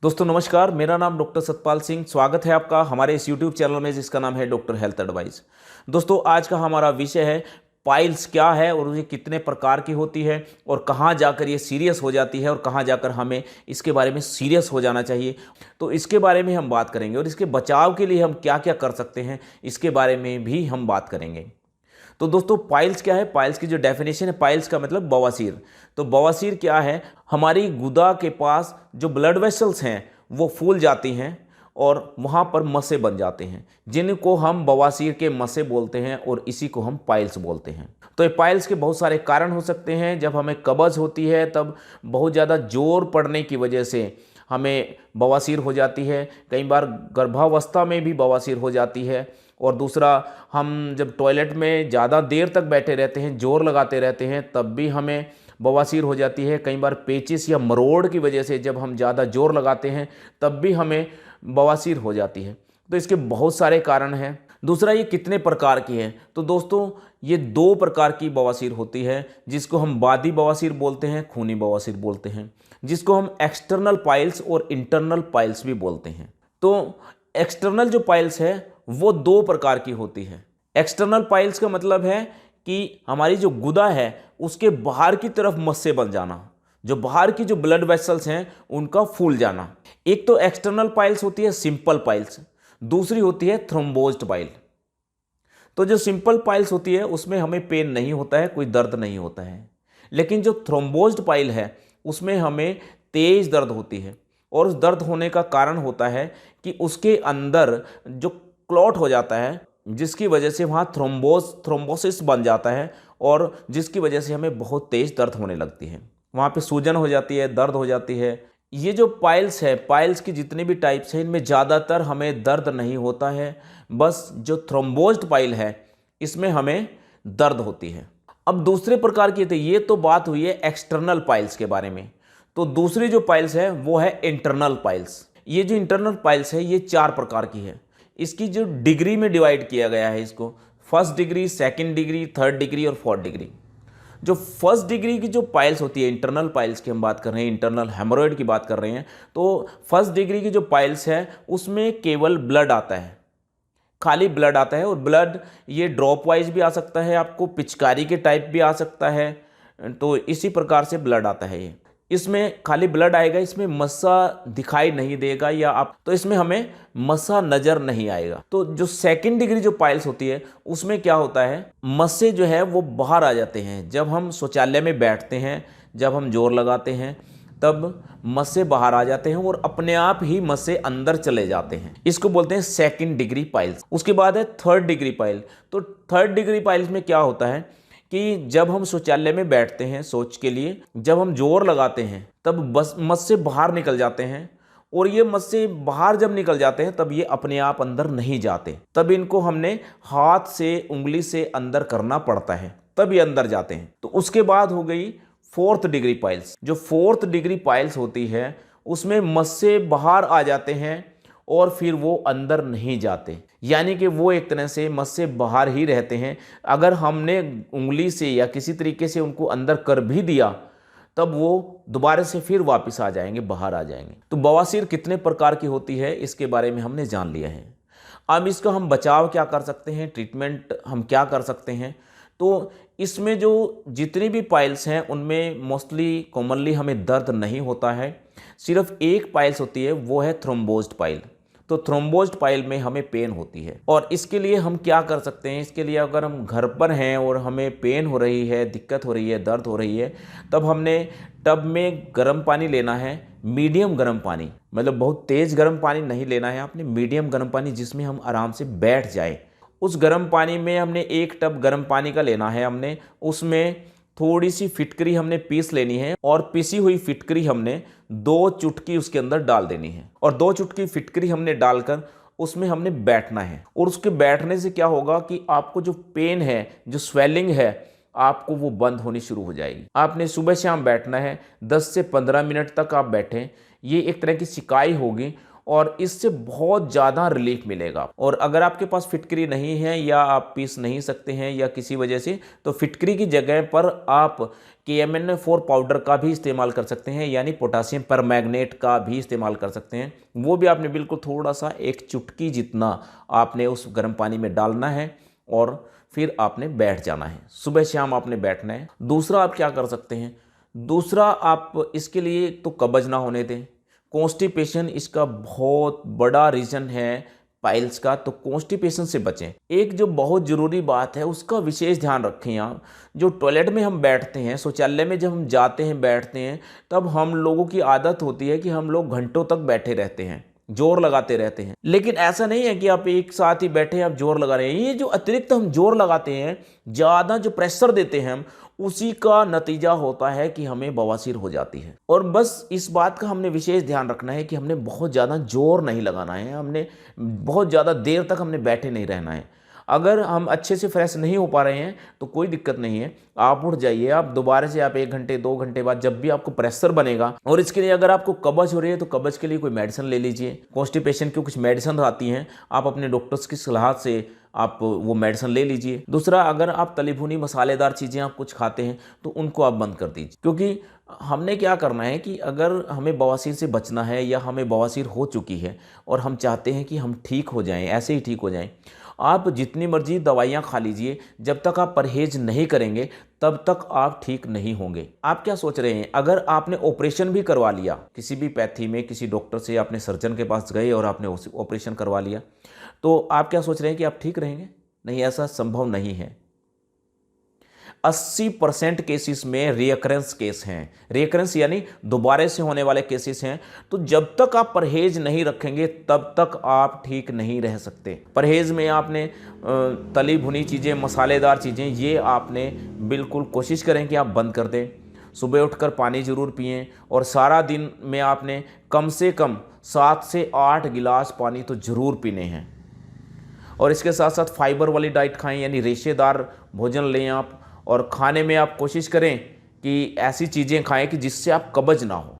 दोस्तों नमस्कार, मेरा नाम डॉक्टर सतपाल सिंह। स्वागत है आपका हमारे इस यूट्यूब चैनल में जिसका नाम है डॉक्टर हेल्थ एडवाइस। दोस्तों आज का हमारा विषय है पाइल्स क्या है और ये कितने प्रकार की होती है और कहाँ जाकर ये सीरियस हो जाती है और कहाँ जाकर हमें इसके बारे में सीरियस हो जाना चाहिए। तो इसके बारे में हम बात करेंगे और इसके बचाव के लिए हम क्या क्या कर सकते हैं इसके बारे में भी हम बात करेंगे। तो दोस्तों पाइल्स क्या है? पाइल्स की जो डेफिनेशन है, पाइल्स का मतलब बवासीर। तो बवासीर क्या है? हमारी गुदा के पास जो ब्लड वेसल्स हैं वो फूल जाती हैं और वहाँ पर मस्से बन जाते हैं, जिनको हम बवासीर के मस्से बोलते हैं और इसी को हम पाइल्स बोलते हैं। तो ये पाइल्स के बहुत सारे कारण हो सकते हैं। जब हमें कब्ज होती है तब बहुत ज़्यादा जोर पड़ने की वजह से हमें बवासीर हो जाती है। कई बार गर्भावस्था में भी बवासीर हो जाती है। और दूसरा, हम जब टॉयलेट में ज़्यादा देर तक बैठे रहते हैं, जोर लगाते रहते हैं, तब भी हमें बवासीर हो जाती है। कई बार पेचिस या मरोड़ की वजह से जब हम ज़्यादा जोर लगाते हैं तब भी हमें बवासीर हो जाती है। तो इसके बहुत सारे कारण हैं। दूसरा, ये कितने प्रकार की है? तो दोस्तों ये दो प्रकार की बवासीर होती है, जिसको हम बादी बवासीर बोलते हैं, खूनी बवासीर बोलते हैं, जिसको हम एक्सटर्नल पाइल्स और इंटरनल पाइल्स भी बोलते हैं। तो एक्सटर्नल जो पाइल्स है वो दो प्रकार की होती है। एक्सटर्नल पाइल्स का मतलब है कि हमारी जो गुदा है उसके बाहर की तरफ मस्से बन जाना, जो बाहर की जो ब्लड वेसल्स हैं उनका फूल जाना। एक तो एक्सटर्नल पाइल्स होती है सिंपल पाइल्स, दूसरी होती है थ्रोम्बोज्ड पाइल। तो जो सिंपल पाइल्स होती है उसमें हमें पेन नहीं होता है, कोई दर्द नहीं होता है। लेकिन जो थ्रोम्बोज्ड पाइल है उसमें हमें तेज दर्द होती है, और उस दर्द होने का कारण होता है कि उसके अंदर जो क्लॉट हो जाता है, जिसकी वजह से वहाँ थ्रोम्बोसिस बन जाता है और जिसकी वजह से हमें बहुत तेज दर्द होने लगती है। वहाँ पे सूजन हो जाती है, दर्द हो जाती है। ये जो पाइल्स है, पाइल्स की जितने भी टाइप्स हैं, इनमें ज़्यादातर हमें दर्द नहीं होता है। बस जो थ्रोम्बोज्ड पाइल है इसमें हमें दर्द होती है। अब दूसरे प्रकार की थी, ये तो बात हुई है एक्सटर्नल पाइल्स के बारे में। तो दूसरी जो पाइल्स है वो है इंटरनल पाइल्स। ये जो इंटरनल पाइल्स है ये चार प्रकार की है। इसकी जो डिग्री में डिवाइड किया गया है इसको, first degree, second degree, third degree और फोर्थ डिग्री। जो फर्स्ट डिग्री की जो पाइल्स होती है, इंटरनल पाइल्स की हम बात कर रहे हैं, इंटरनल हेमोरॉइड की बात कर रहे हैं, तो फर्स्ट डिग्री की जो पाइल्स है उसमें केवल ब्लड आता है, खाली ब्लड आता है। और ब्लड ये ड्रॉप वाइज भी आ सकता है, आपको पिचकारी के टाइप भी आ सकता है। तो इसी प्रकार से ब्लड आता है। ये इसमें खाली ब्लड आएगा, इसमें मस्सा दिखाई नहीं देगा, या आप तो इसमें हमें मस्सा नज़र नहीं आएगा। तो जो सेकंड डिग्री जो पाइल्स होती है उसमें क्या होता है, मस्से जो है वो बाहर आ जाते हैं। जब हम शौचालय में बैठते हैं, जब हम जोर लगाते हैं, तब मस्से बाहर आ जाते हैं और अपने आप ही मस्से अंदर चले जाते हैं। इसको बोलते हैं सेकंड डिग्री पाइल्स। उसके बाद है थर्ड डिग्री पाइल। तो थर्ड डिग्री पाइल्स में क्या होता है कि जब हम शौचालय में बैठते हैं शौच के लिए, जब हम जोर लगाते हैं तब बस मस्से बाहर निकल जाते हैं। और ये मस्से बाहर जब निकल जाते हैं तब ये अपने आप अंदर नहीं जाते, तब इनको हमने हाथ से, उंगली से अंदर करना पड़ता है, तब ये अंदर जाते हैं। तो उसके बाद हो गई फोर्थ डिग्री पाइल्स। जो फोर्थ डिग्री पाइल्स होती है उसमें मस्से बाहर आ जाते हैं और फिर वो अंदर नहीं जाते, यानी कि वो एक तरह से मस्से बाहर ही रहते हैं। अगर हमने उंगली से या किसी तरीके से उनको अंदर कर भी दिया तब वो दोबारा से फिर वापस आ जाएंगे, बाहर आ जाएंगे। तो बवासीर कितने प्रकार की होती है इसके बारे में हमने जान लिया है। अब इसका हम बचाव क्या कर सकते हैं, ट्रीटमेंट हम क्या कर सकते हैं। तो इसमें जो जितनी भी पाइल्स हैं उनमें मोस्टली कॉमनली हमें दर्द नहीं होता है। सिर्फ एक पाइल्स होती है, वो है थ्रोम्बोज्ड पाइल। तो थ्रोम्बोज्ड पाइल में हमें पेन होती है। और इसके लिए हम क्या कर सकते हैं, इसके लिए अगर हम घर पर हैं और हमें पेन हो रही है, दिक्कत हो रही है, दर्द हो रही है, तब हमने टब में गर्म पानी लेना है, मीडियम गर्म पानी, मतलब बहुत तेज़ गर्म पानी नहीं लेना है आपने, मीडियम गर्म पानी जिसमें हम आराम से बैठ जाए। उस गर्म पानी में हमने एक टब गर्म पानी का लेना है, हमने उसमें थोड़ी सी फिटकरी हमने पीस लेनी है, और पीसी हुई फिटकरी हमने 2 चुटकी उसके अंदर डाल देनी है। और 2 चुटकी फिटकरी हमने डालकर उसमें हमने बैठना है। और उसके बैठने से क्या होगा कि आपको जो पेन है, जो स्वेलिंग है, आपको वो बंद होनी शुरू हो जाएगी। आपने सुबह शाम बैठना है, 10 से 15 मिनट तक आप बैठें। ये एक तरह की सिकाई होगी और इससे बहुत ज़्यादा रिलीफ मिलेगा। और अगर आपके पास फिटकरी नहीं है या आप पीस नहीं सकते हैं या किसी वजह से, तो फिटकरी की जगह पर आप KMN4 पाउडर का भी इस्तेमाल कर सकते हैं, यानी पोटासियम परमैंगनेट का भी इस्तेमाल कर सकते हैं। वो भी आपने बिल्कुल थोड़ा सा, एक चुटकी जितना आपने उस गर्म पानी में डालना है और फिर आपने बैठ जाना है। सुबह शाम आपने बैठना है। दूसरा आप क्या कर सकते हैं, दूसरा आप इसके लिए तो कब्ज ना होने दें। कॉन्स्टिपेशन इसका बहुत बड़ा रीज़न है पाइल्स का, तो कॉन्स्टिपेशन से बचें। एक जो बहुत ज़रूरी बात है उसका विशेष ध्यान रखें आप। जो टॉयलेट में हम बैठते हैं, शौचालय में जब हम जाते हैं बैठते हैं, तब हम लोगों की आदत होती है कि हम लोग घंटों तक बैठे रहते हैं, जोर लगाते रहते हैं। लेकिन ऐसा नहीं है कि आप एक साथ ही बैठे आप जोर लगा रहे हैं। ये जो अतिरिक्त हम जोर लगाते हैं, ज़्यादा जो प्रेशर देते हैं हम, उसी का नतीजा होता है कि हमें बवासीर हो जाती है। और बस इस बात का हमने विशेष ध्यान रखना है कि हमने बहुत ज़्यादा जोर नहीं लगाना है, हमने बहुत ज़्यादा देर तक हमने बैठे नहीं रहना है। अगर हम अच्छे से फ्रेश नहीं हो पा रहे हैं तो कोई दिक्कत नहीं है, आप उठ जाइए, आप दोबारा से आप 1 घंटे 2 घंटे बाद जब भी आपको प्रेशर बनेगा। और इसके लिए अगर आपको कब्ज हो रही है तो कब्ज के लिए कोई मेडिसिन ले लीजिए। कॉन्स्टिपेशन की कुछ मेडिसिन आती हैं, आप अपने डॉक्टर्स की सलाह से आप वो मेडिसिन ले लीजिए। दूसरा, अगर आप तली भुनी मसालेदार चीज़ें आप कुछ खाते हैं तो उनको आप बंद कर दीजिए, क्योंकि हमने क्या करना है कि अगर हमें बवासीर से बचना है या हमें बवासीर हो चुकी है और हम चाहते हैं कि हम ठीक हो जाएं, ऐसे ही ठीक हो जाएं, आप जितनी मर्जी दवाइयाँ खा लीजिए, जब तक आप परहेज नहीं करेंगे तब तक आप ठीक नहीं होंगे। आप क्या सोच रहे हैं, अगर आपने ऑपरेशन भी करवा लिया किसी भी पैथी में, किसी डॉक्टर से, आपने सर्जन के पास गए और आपने ऑपरेशन करवा लिया, तो आप क्या सोच रहे हैं कि आप ठीक रहेंगे? नहीं, ऐसा संभव नहीं है। 80% केसेस में रियकरेंस केस हैं। रियकरेंस यानी दोबारे से होने वाले केसेस हैं। तो जब तक आप परहेज नहीं रखेंगे तब तक आप ठीक नहीं रह सकते। परहेज में आपने तली भुनी चीज़ें, मसालेदार चीज़ें, ये आपने बिल्कुल कोशिश करें कि आप बंद कर दें। सुबह उठकर पानी ज़रूर पिएं और सारा दिन में आपने कम से कम 7 से 8 गिलास पानी तो ज़रूर पीने हैं। और इसके साथ साथ फाइबर वाली डाइट खाएं, यानी रेशेदार भोजन लें आप। और खाने में आप कोशिश करें कि ऐसी चीज़ें खाएं कि जिससे आप कब्ज ना हो।